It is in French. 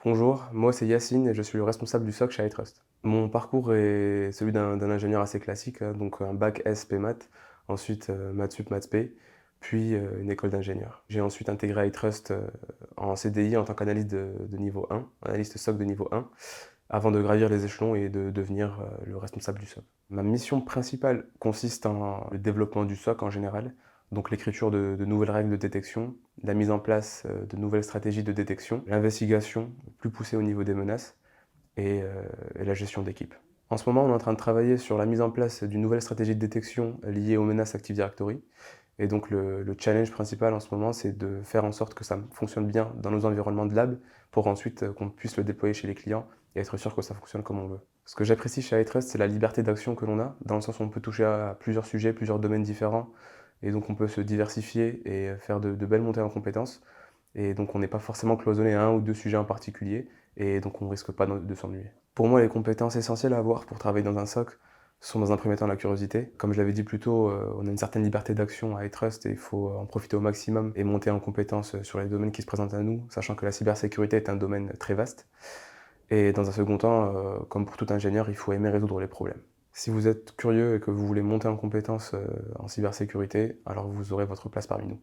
Bonjour, moi c'est Yacine et je suis le responsable du SOC chez iTrust. Mon parcours est celui d'un ingénieur assez classique, donc un bac SP Maths, ensuite Maths Sup, Maths P, puis une école d'ingénieur. J'ai ensuite intégré iTrust en CDI en tant qu'analyste de niveau 1, analyste SOC de niveau 1, avant de gravir les échelons et de devenir le responsable du SOC. Ma mission principale consiste en le développement du SOC en général, donc l'écriture de nouvelles règles de détection, la mise en place de nouvelles stratégies de détection, l'investigation plus poussée au niveau des menaces et la gestion d'équipe. En ce moment, on est en train de travailler sur la mise en place d'une nouvelle stratégie de détection liée aux menaces Active Directory. Et donc le challenge principal en ce moment, c'est de faire en sorte que ça fonctionne bien dans nos environnements de lab pour ensuite qu'on puisse le déployer chez les clients et être sûr que ça fonctionne comme on veut. Ce que j'apprécie chez iTrust, c'est la liberté d'action que l'on a, dans le sens où on peut toucher à plusieurs sujets, plusieurs domaines différents, et donc on peut se diversifier et faire de belles montées en compétences. Et donc on n'est pas forcément cloisonné à un ou deux sujets en particulier, et donc on ne risque pas de s'ennuyer. Pour moi, les compétences essentielles à avoir pour travailler dans un SOC sont dans un premier temps la curiosité. Comme je l'avais dit plus tôt, on a une certaine liberté d'action à iTrust et il faut en profiter au maximum et monter en compétences sur les domaines qui se présentent à nous, sachant que la cybersécurité est un domaine très vaste. Et dans un second temps, comme pour tout ingénieur, il faut aimer résoudre les problèmes. Si vous êtes curieux et que vous voulez monter en compétences en cybersécurité, alors vous aurez votre place parmi nous.